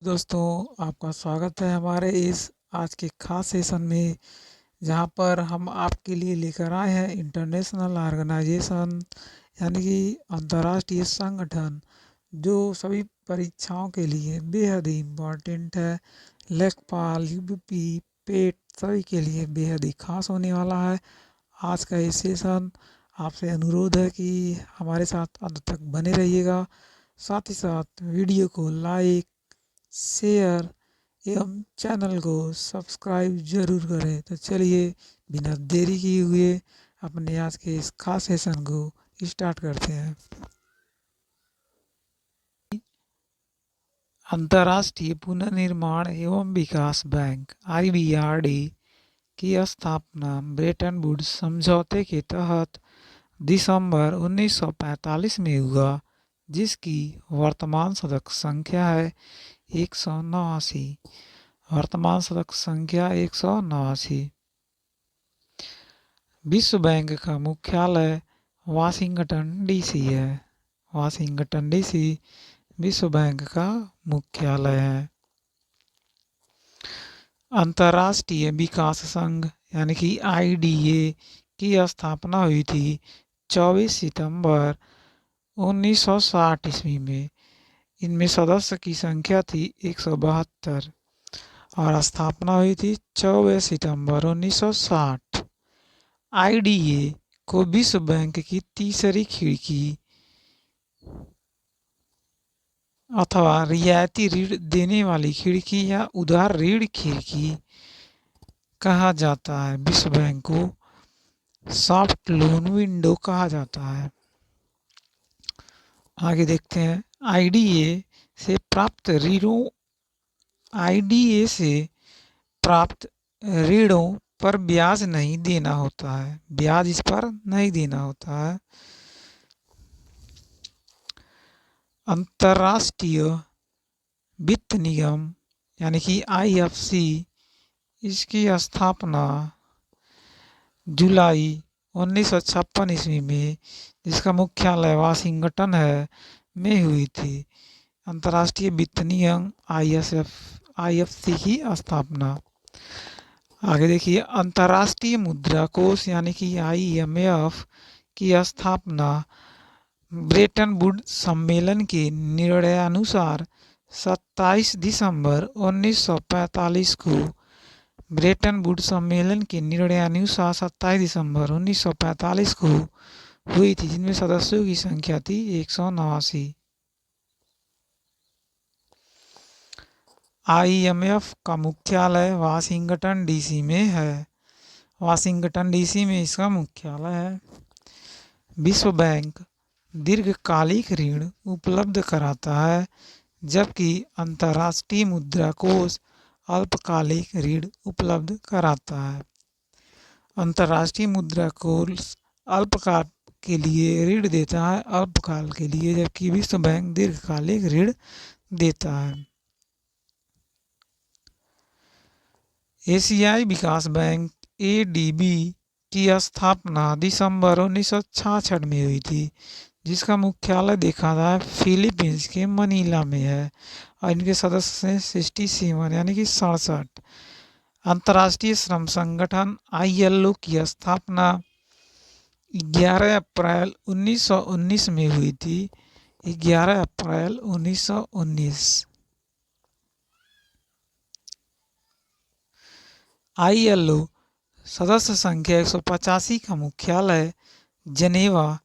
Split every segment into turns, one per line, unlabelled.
दोस्तों, आपका स्वागत है हमारे इस आज के खास सेशन में, जहाँ पर हम आपके लिए लेकर आए हैं इंटरनेशनल ऑर्गेनाइजेशन यानी कि अंतर्राष्ट्रीय संगठन जो सभी परीक्षाओं के लिए बेहद ही इम्पोर्टेंट है। लेखपाल, यूपी, पेट सभी के लिए बेहद ही खास होने वाला है। आज का ये सेशन आपसे अनुरोध है कि हमारे साथ अंत तक बने रहिएगा। साथ ही साथ वीडियो को लाइक, शेयर एवं चैनल को सब्सक्राइब जरूर करें। तो चलिए बिना देरी किए हुए अपने आज के इस खास सेशन को स्टार्ट करते हैं। अंतर्राष्ट्रीय पुनर्निर्माण एवं विकास बैंक (IBRD) की स्थापना ब्रेटन वुड्स समझौते के तहत दिसंबर 1945 में हुआ, जिसकी वर्तमान सदस्य संख्या है 189। वर्तमान सदस्य संख्या 189। विश्व बैंक का मुख्यालय वाशिंगटन डीसी है। वाशिंगटन डीसी विश्व बैंक का मुख्यालय है। अंतर्राष्ट्रीय विकास संघ यानी कि IDA की स्थापना हुई थी 24 सितंबर 1960 ईस्वी में। इनमें सदस्य की संख्या थी 172 और स्थापना हुई थी 24 सितंबर 1960। IDA को विश्व बैंक की तीसरी खिड़की अथवा रियायती ऋण देने वाली खिड़की या उदार ऋण खिड़की कहा जाता है। विश्व बैंक को सॉफ्ट लोन विंडो कहा जाता है। आगे देखते हैं। IDA से प्राप्त ऋणों पर ब्याज नहीं देना होता है। ब्याज इस पर नहीं देना होता है। अंतर्राष्ट्रीय वित्त निगम यानी कि IFC, इसकी स्थापना जुलाई 1956 ईस्वी में, जिसका मुख्यालय वाशिंगटन है, में हुई थी। अंतर्राष्ट्रीय वित्त निगम IFC की स्थापना। आगे देखिए। अंतर्राष्ट्रीय मुद्रा कोष यानी कि IMF की स्थापना ब्रेटन वुड्स सम्मेलन के निर्णयानुसार 27 दिसंबर 1945 को ब्रेटन वुड्स सम्मेलन के निर्णयानुसार 27 दिसंबर 1945 को हुई थी, जिनमें सदस्यों की संख्या थी 189। IMF का मुख्यालय वाशिंगटन डीसी में है। वाशिंगटन डीसी में इसका मुख्यालय है। विश्व बैंक दीर्घकालिक ऋण उपलब्ध कराता है, जबकि अंतर्राष्ट्रीय मुद्रा कोष अल्पकालिक ऋण उपलब्ध कराता है। अंतर्राष्ट्रीय मुद्रा कोष अल्पकाल के लिए ऋण देता है, अल्पकाल के लिए, जबकि विश्व बैंक दीर्घकालिक ऋण देता है। एशियाई विकास बैंक ADB की स्थापना दिसंबर 1966 में हुई थी, जिसका मुख्यालय देखा जाए फिलीपींस के मनीला में है और इनके सदस्य हैं 67 यानी कि 67। अंतर्राष्ट्रीय श्रम संगठन ILO की स्थापना 11 अप्रैल 1919 में हुई थी। 11 अप्रैल 1919। ILO सदस्य संख्या 185 का मुख्यालय जनेवा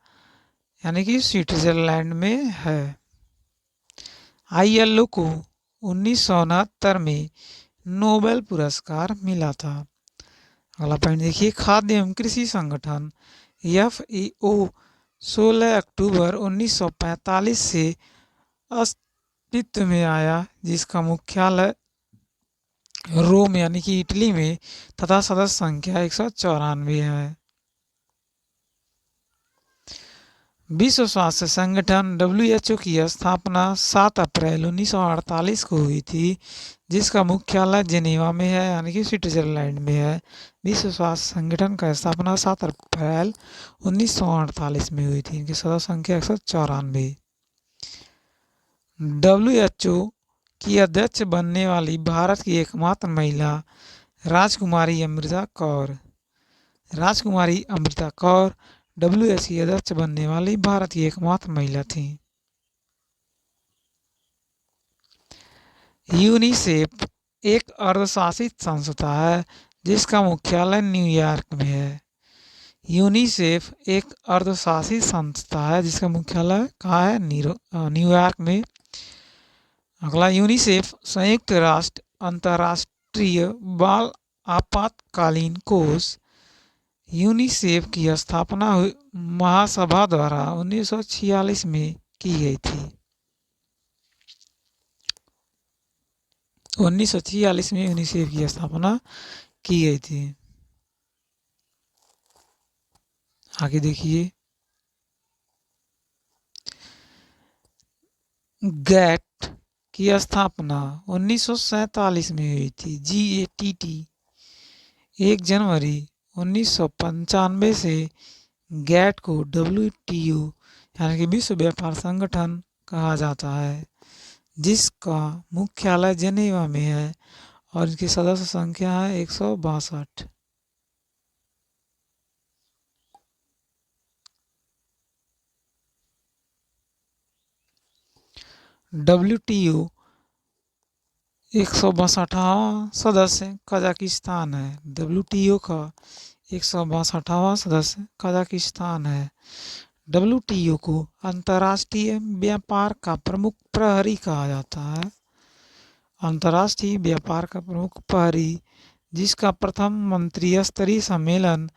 यानी कि स्विट्जरलैंड में है। ILO को 1969 में नोबेल पुरस्कार मिला था। अगला पॉइंट देखिए। खाद्य एवं कृषि संगठन FAO 16 अक्टूबर 1945 से अस्तित्व में आया, जिसका मुख्यालय रोम यानी कि इटली में तथा सदस्य संख्या 194 है। विश्व स्वास्थ्य संगठन WHO की स्थापना 7 अप्रैल 1948 को हुई थी, जिसका मुख्यालय जेनेवा में है यानी कि स्विट्जरलैंड में है। विश्व स्वास्थ्य संगठन का स्थापना 7 अप्रैल 1948 में हुई थी। इनकी सदस्य संख्या 194। WHO की अध्यक्ष बनने वाली भारत की एकमात्र महिला राजकुमारी अमृता कौर। राजकुमारी अमृता कौर WH की अध्यक्ष बनने वाली भारत की एकमात्र महिला थी। यूनिसेफ एक अर्धशासित संस्था है जिसका मुख्यालय न्यूयॉर्क में है। यूनिसेफ एक अर्धशासित संस्था है जिसका मुख्यालय कहाँ है? न्यूयॉर्क में। अगला, यूनिसेफ संयुक्त राष्ट्र अंतर्राष्ट्रीय बाल आपातकालीन कोष यूनिसेफ की स्थापना महासभा द्वारा 1946 में की गई थी। 1946 में यूनिसेफ की स्थापना की गई थी। आगे देखिए, गैट की स्थापना 1947 में हुई थी। GATT 1 जनवरी 1995 से गैट को WTO यानी कि विश्व व्यापार संगठन कहा जाता है, जिसका मुख्यालय जेनेवा में है और इसकी सदस्य संख्या है 162। WTO 162वां सदस्य कजाकिस्तान है। WTO का 162वां सदस्य कजाकिस्तान है। WTO को अंतर्राष्ट्रीय व्यापार का प्रमुख प्रहरी कहा जाता है। अंतर्राष्ट्रीय व्यापार का प्रमुख प्रहरी, जिसका प्रथम मंत्री स्तरीय सम्मेलन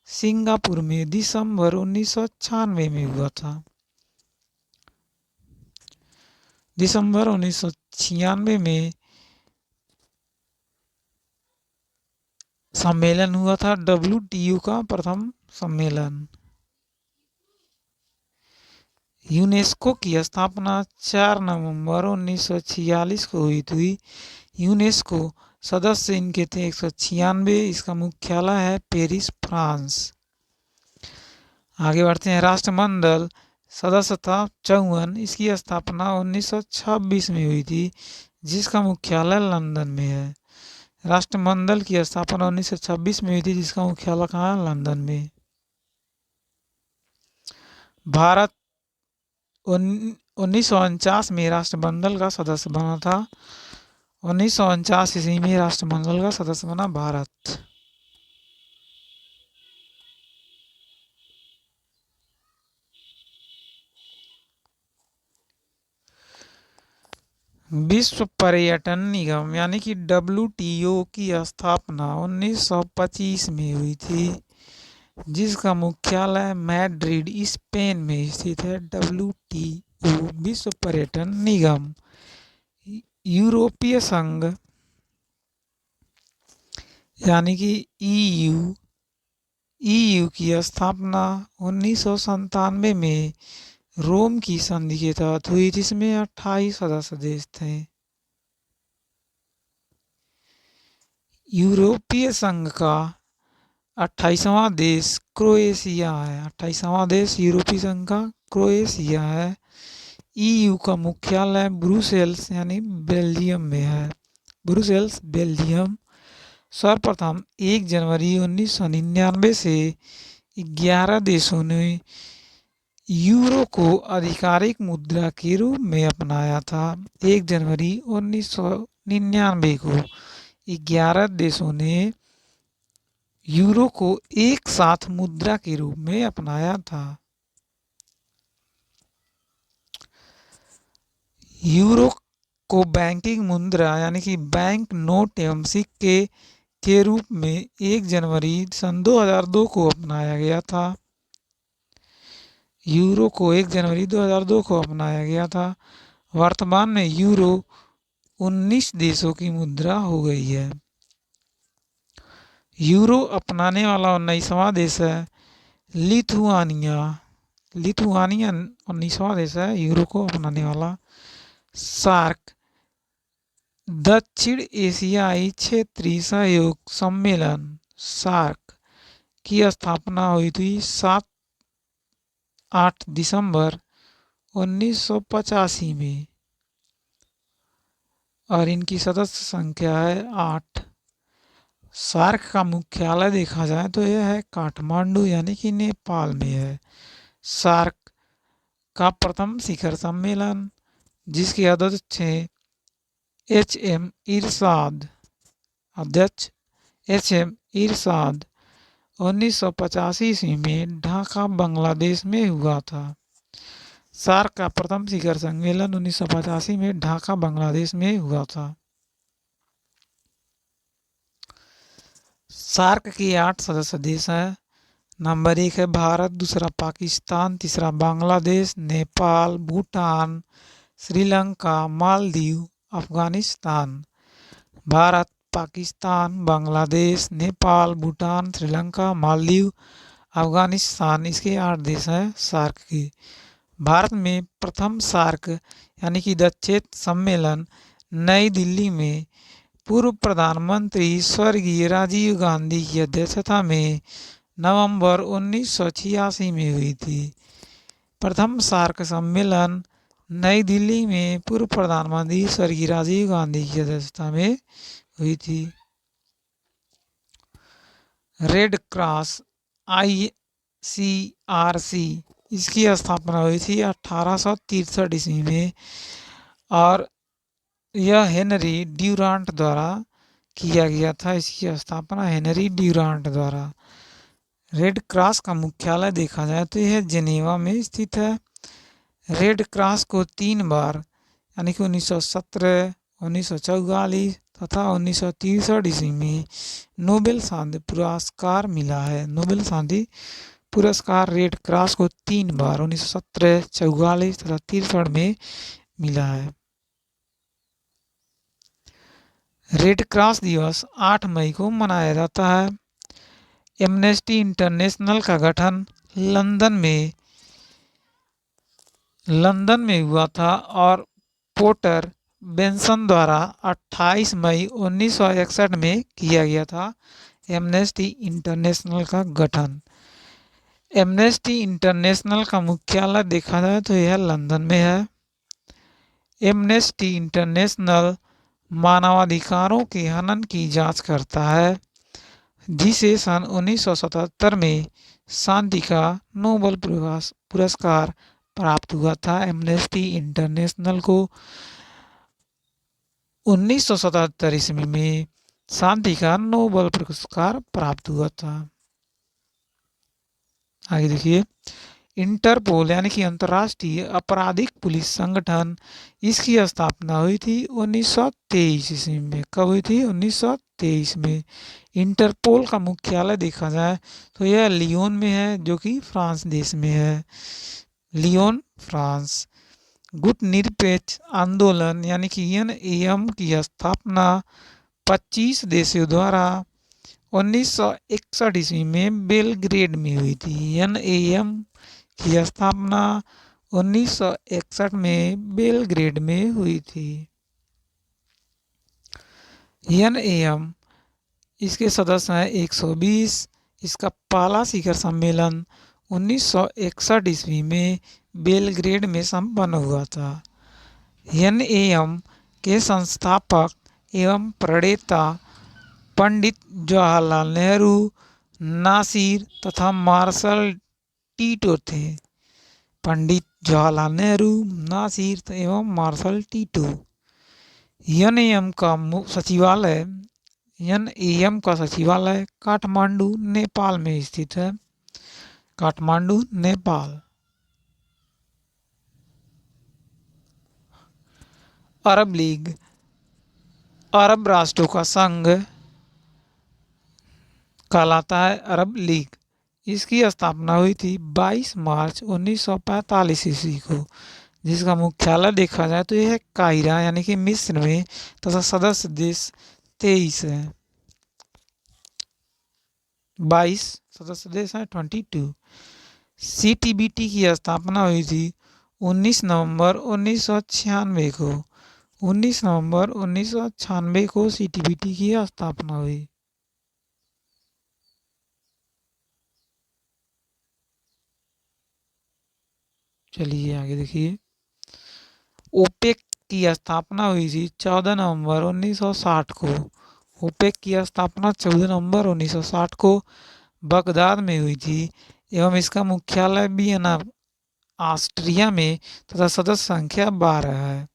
सिंगापुर में दिसंबर 1996 में हुआ था। दिसंबर 1996 में सम्मेलन हुआ था, WTO का प्रथम सम्मेलन। यूनेस्को की स्थापना 4 नवंबर 1946 को हुई थी। यूनेस्को सदस्य इनके थे 196। इसका मुख्यालय है पेरिस, फ्रांस। आगे बढ़ते हैं, राष्ट्रमंडल सदस्य था 54। इसकी स्थापना 1926 में हुई थी, जिसका मुख्यालय लंदन में है। राष्ट्रमंडल की स्थापना 1926 में हुई थी, जिसका मुख्यालय कहाँ है? लंदन में। भारत 1949 में राष्ट्रमंडल का सदस्य बना था। 1949 ईस्वी में राष्ट्रमंडल का सदस्य बना भारत। विश्व पर्यटन निगम यानी कि WTO की स्थापना 1925 में हुई थी, जिसका मुख्यालय मैड्रिड, स्पेन में स्थित है। WTO विश्व पर्यटन निगम। यूरोपीय संघ यानी कि EU की स्थापना 1997 में रोम की संधि के तहत हुई, जिसमें 28 सदस्य देश थे। यूरोपीय संघ का 28वां देश क्रोएशिया है। 28वां देश यूरोपीय संघ का क्रोएशिया है। EU का मुख्यालय ब्रुसेल्स यानी बेल्जियम में है। Brussels, Belgium. सर्वप्रथम 1 जनवरी 1999 से 11 देशों ने यूरो को आधिकारिक मुद्रा के रूप में अपनाया था। 1 जनवरी 1999 को 11 देशों ने यूरो को एक साथ मुद्रा के रूप में अपनाया था। यूरो को बैंकिंग मुद्रा यानी कि बैंक नोट एवं सिक्के के रूप में 1 जनवरी सन 2002 को अपनाया गया था। यूरो को 1 जनवरी 2002 को अपनाया गया था। वर्तमान में यूरो 19 देशों की मुद्रा हो गई है। यूरो अपनाने वाला 19वां देश है लिथुआनिया। लिथुआनिया 19वां देश है यूरो को अपनाने वाला। सार्क, दक्षिण एशियाई क्षेत्रीय सहयोग सम्मेलन, सार्क की स्थापना हुई थी 8 दिसंबर 1985 में। और इनकी सदस्य संख्या है 8। सार्क का मुख्यालय देखा जाए तो यह है काठमांडू यानी कि नेपाल में है। सार्क का प्रथम शिखर सम्मेलन जिसके अध्यक्ष हैं एच.एम. इरशाद अध्यक्ष एच.एम. इरशाद 1985 ईस्वी में ढाका बांग्लादेश में हुआ था। सार्क का प्रथम शिखर सम्मेलन 1985 में ढाका बांग्लादेश में हुआ था। सार्क के 8 सदस्य देश हैं। नंबर 1 है भारत, दूसरा पाकिस्तान, तीसरा बांग्लादेश, नेपाल, भूटान, श्रीलंका, मालदीव, अफगानिस्तान। भारत, पाकिस्तान, बांग्लादेश, नेपाल, भूटान, श्रीलंका, मालदीव, अफगानिस्तान, इसके 8 देश हैं सार्क के। भारत में प्रथम सार्क यानी कि द क्षेत्र सम्मेलन नई दिल्ली में पूर्व प्रधानमंत्री स्वर्गीय राजीव गांधी की अध्यक्षता में नवंबर 1986 में हुई थी। प्रथम सार्क सम्मेलन नई दिल्ली में पूर्व प्रधानमंत्री स्वर्गीय राजीव गांधी की अध्यक्षता में हुई थी। रेड क्रॉस ICRC इसकी स्थापना हुई थी 1863 ईस्वी में और यह हेनरी ड्यूरांट द्वारा किया गया था। इसकी स्थापना हेनरी ड्यूरांट द्वारा। रेड क्रॉस का मुख्यालय देखा जाए तो यह जेनेवा में स्थित है। रेड क्रॉस को 3 बार यानी कि 1917, 1944 तथा 1963 ईस्वी में नोबेल शांति पुरस्कार मिला है। नोबेल शांति पुरस्कार रेड क्रॉस को 3 बार 1917, 44 तथा 63 में मिला है। रेड क्रॉस दिवस 8 मई को मनाया जाता है। एमनेस्टी इंटरनेशनल का गठन लंदन में हुआ था और पोर्टर बेंसन द्वारा 28 मई 1961 में किया गया था एमनेस्टी इंटरनेशनल का गठन। एमनेस्टी इंटरनेशनल का मुख्यालय देखा जाए तो यह लंदन में है। एमनेस्टी इंटरनेशनल मानवाधिकारों के हनन की जांच करता है, जिसे सन 1977 में शांति का नोबेल पुरस्कार प्राप्त हुआ था। एमनेस्टी इंटरनेशनल को 1977 ईस्वी में शांति का नोबेल पुरस्कार प्राप्त हुआ था। आगे देखिए, इंटरपोल यानी कि अंतर्राष्ट्रीय आपराधिक पुलिस संगठन, इसकी स्थापना हुई थी 1923 ईस्वी में। कब हुई थी? 1923 में। इंटरपोल का मुख्यालय देखा जाए तो यह लियोन में है, जो कि फ्रांस देश में है। Leone, France. गुटनिरपेक्ष आंदोलन यानी कि NAM की स्थापना 25 देशों द्वारा 1961 ईस्वी में बेलग्रेड में हुई थी। NAM की स्थापना 1961 में बेलग्रेड में हुई थी। NAM इसके सदस्य हैं 120। इसका पहला शिखर सम्मेलन 1961 ईस्वी में बेलग्रेड में संपन्न हुआ था। NAM के संस्थापक एवं प्रणेता पंडित जवाहरलाल नेहरू, नासिर तथा मार्शल टीटो थे। पंडित जवाहरलाल नेहरू, नासिर एवं मार्शल टीटो। NAM का सचिवालय काठमांडू, नेपाल में स्थित है। काठमांडू, नेपाल। अरब लीग अरब राष्ट्रों का संघ कहलाता है अरब लीग। इसकी स्थापना हुई थी 22 मार्च 1945 ईस्वी को, जिसका मुख्यालय देखा जाए तो यह काहिरा यानी कि मिस्र में तथा सदस्य देश 23 हैं। 22 सदस्य देश हैं, 22। CTBT की स्थापना हुई थी 19 नवंबर 1996 को। 19 नवंबर 1996 को CTBT की स्थापना हुई। चलिए आगे देखिए। ओपेक की स्थापना हुई थी 14 नवंबर 1960 को। ओपेक की स्थापना 14 नवंबर 1960 को बगदाद में हुई थी एवं इसका मुख्यालय वियना ऑस्ट्रिया में तथा सदस्य संख्या 12 है।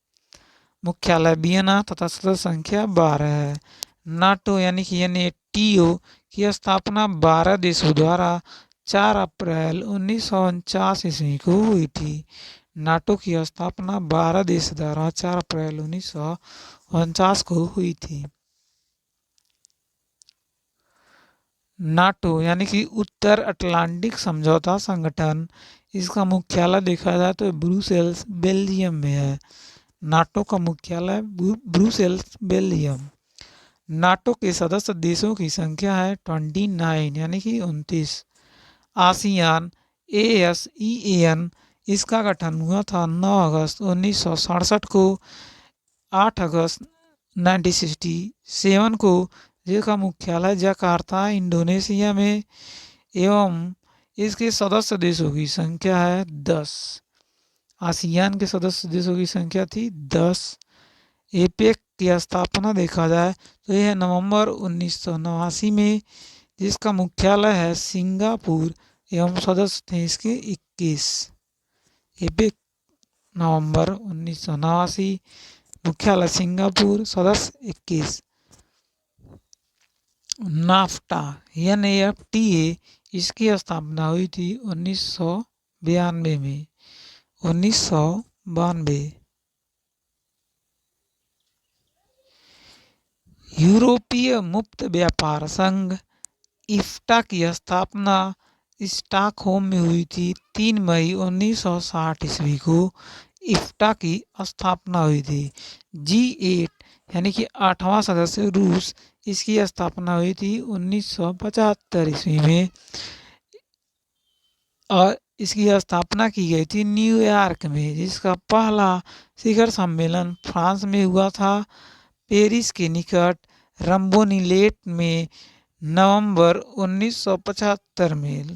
मुख्यालय वियना तथा सदस्य संख्या 12 है। नाटो यानी कि NATO की स्थापना 12 देशों द्वारा 4 अप्रैल 1949 ईस्वी को हुई थी। नाटो की स्थापना 12 देश द्वारा 4 अप्रैल 1949 को हुई थी। नाटो यानी कि उत्तर अटलांटिक समझौता संगठन, इसका मुख्यालय देखा जाए तो ब्रुसेल्स बेल्जियम में है। नाटो का मुख्यालय ब्रुसेल्स बेल्जियम। नाटो के सदस्य देशों की संख्या है 29 यानी कि 29। आसियान ASEAN, इसका गठन हुआ था 9 अगस्त 1967 को। 8 अगस्त 1967 को जिसका मुख्यालय जकार्ता इंडोनेशिया में एवं इसके सदस्य देशों की संख्या है 10। आसियान के सदस्य देशों की संख्या थी 10। एपेक की स्थापना देखा जाए तो यह नवंबर 1989 में, जिसका मुख्यालय है सिंगापुर एवं सदस्य थे इसके 21। एपेक नवंबर 1989, मुख्यालय सिंगापुर, सदस्य 21। नाफ्टा NAFTA, इसकी स्थापना हुई थी 1992 में। 1992। यूरोपीय मुक्त व्यापार संघ इफ्टा की स्थापना स्टॉकहोम में हुई थी 3 मई 1960 ईस्वी को। इफ्टा की स्थापना हुई थी। G8 यानी कि 8वां सदस्य रूस, इसकी स्थापना हुई थी 1975 ईस्वी में और इसकी स्थापना की गई थी न्यूयॉर्क में, जिसका पहला शिखर सम्मेलन फ्रांस में हुआ था पेरिस के निकट रम्बोनिलेट में नवंबर 1975 में।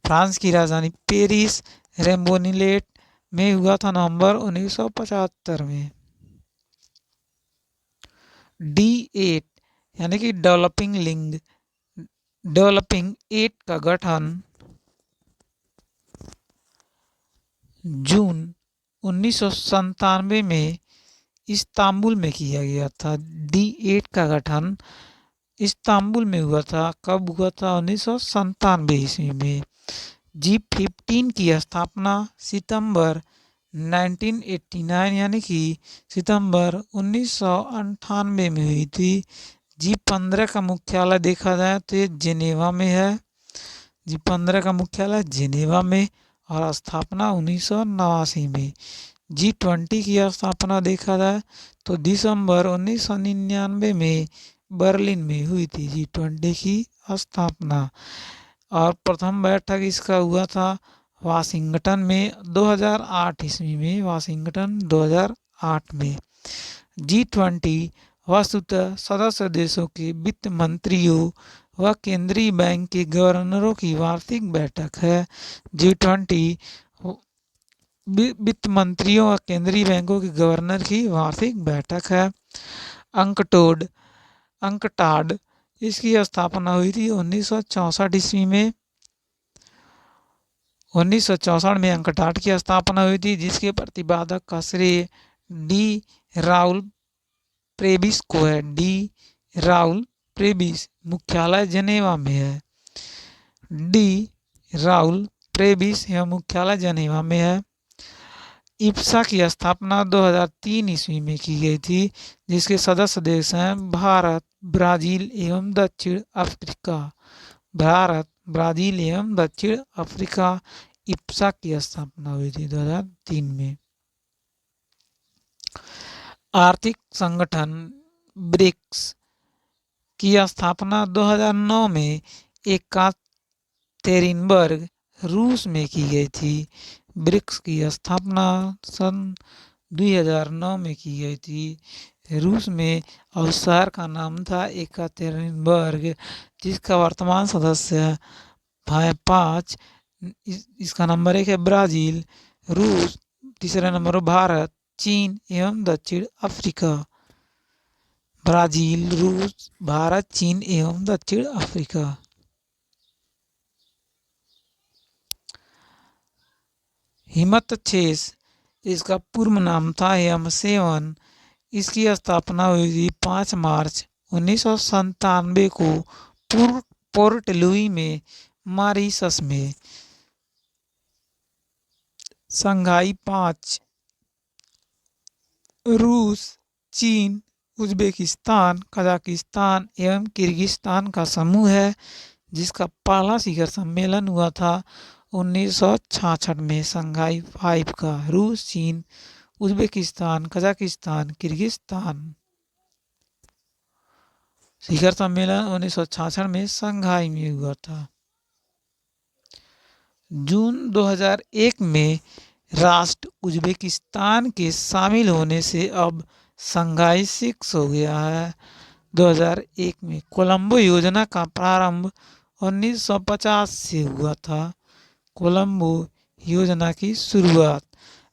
फ्रांस की राजधानी पेरिस रम्बोनिलेट में हुआ था नवंबर 1975 में। D8 यानी कि डेवलपिंग 8 का गठन जून 1997 में इस्तांबुल में किया गया था। D8 का गठन इस्तांबुल में हुआ था। कब हुआ था? 1997 ईस्वी में। G15 की स्थापना सितंबर 1989 यानी कि सितंबर 1998 में हुई थी। G15 का मुख्यालय देखा जाए तो ये जिनेवा में है। G15 का मुख्यालय जिनेवा में और स्थापना 1989 में। G20 की स्थापना देखा जाए तो दिसंबर 1999 में बर्लिन में हुई थी G20 की स्थापना। और प्रथम बैठक इसका हुआ था वाशिंगटन में 2008 ईस्वी में। वाशिंगटन 2008 में। G20 वस्तुतः सदस्य देशों के वित्त मंत्रियों व केंद्रीय बैंक के गवर्नरों की वार्षिक बैठक है। G20 वित्त मंत्रियों और केंद्रीय बैंकों के गवर्नर की वार्षिक बैठक है। अंकटाड, इसकी स्थापना हुई थी 1964 ईस्वी में। 1964 में अंकटाड की स्थापना हुई थी, जिसके प्रतिपादक का श्रेय डी राउल प्रेबिस को है। डी राउल प्रेबिस, मुख्यालय जेनेवा में है। डी राउल प्रेबिस यह मुख्यालय जेनेवा में है। इप्सा की स्थापना 2003 ईस्वी में की गई थी, जिसके सदस्य देश हैं भारत, ब्राज़ील एवं दक्षिण अफ्रीका। भारत, ब्राज़ील एवं दक्षिण अफ्रीका। इप्सा की स्थापना हुई थी 2003 में। आर्थिक संगठन ब्रिक्स की स्थापना 2009 में एकतेरिनबर्ग, रूस में की गई थी। ब्रिक्स की स्थापना सन 2009 में की गई थी रूस में और शहर का नाम था एकतेरिनबर्ग, जिसका वर्तमान सदस्य है 5। इसका नंबर 1 है ब्राज़ील, रूस, तीसरे नंबर भारत, चीन एवं दक्षिण अफ्रीका। ब्राज़ील, रूस, भारत, चीन एवं दक्षिण अफ्रीका। हिमतछेस, इसका पूर्व नाम था यम7। इसकी स्थापना हुई थी 5 मार्च 1997 को पोर्ट लुई में, मॉरिशस में। शंघाई 5 रूस, चीन, उज़्बेकिस्तान, कजाकिस्तान एवं किर्गिस्तान का समूह है, जिसका पहला शिखर सम्मेलन हुआ था 1966 में। शंघाई 5 का रूस, चीन, उज़्बेकिस्तान, कजाकिस्तान, किर्गिस्तान। शिखर सम्मेलन 1966 में शंघाई में हुआ था। जून 2001 में राष्ट्र उज़्बेकिस्तान के शामिल होने से अब शंघाई 6 हो गया है। 2001 में कोलंबो योजना का प्रारंभ 1950 से हुआ था। कोलंबो योजना की शुरुआत,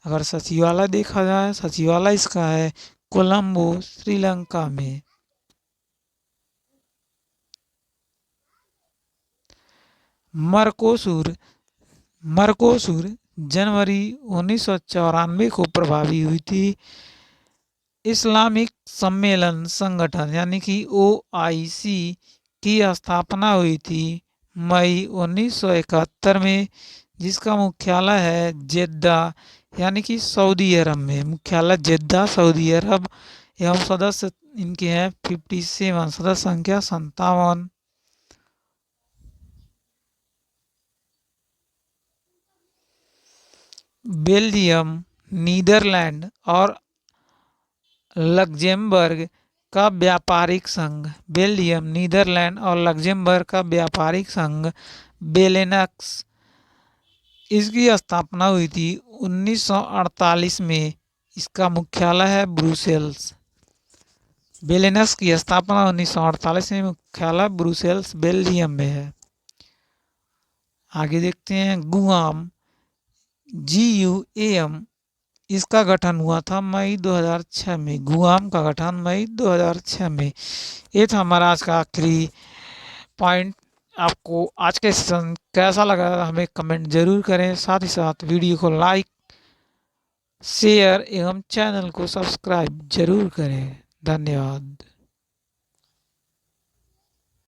अगर सचिवालय देखा जाए, सचिवालय इसका है कोलंबो, श्रीलंका में। मर्कोसुर जनवरी 1994 को प्रभावी हुई थी। इस्लामिक सम्मेलन संगठन यानी कि OIC की स्थापना हुई थी मई 1971 में, जिसका मुख्यालय है जेद्दा यानी कि सऊदी अरब में। मुख्यालय जेद्दा, सऊदी अरब एवं सदस्य इनके हैं 57, सदस्य संख्या 57। बेल्जियम, नीदरलैंड और लक्ज़ेमबर्ग का व्यापारिक संघ। बेल्जियम, नीदरलैंड और लक्ज़ेमबर्ग का व्यापारिक संघ बेलेनक्स, इसकी स्थापना हुई थी 1948 में। इसका मुख्यालय है ब्रुसेल्स। बेलेनक्स की स्थापना 1948 में, मुख्यालय ब्रुसेल्स, बेल्जियम में है। आगे देखते हैं गुआम, GUAM, इसका गठन हुआ था मई 2006 में। गुआम का गठन मई 2006 में। ये था हमारा आज का आखिरी पॉइंट। आपको आज के सेशन कैसा लगा हमें कमेंट जरूर करें। साथ ही साथ वीडियो को लाइक, शेयर एवं चैनल को सब्सक्राइब जरूर करें। धन्यवाद।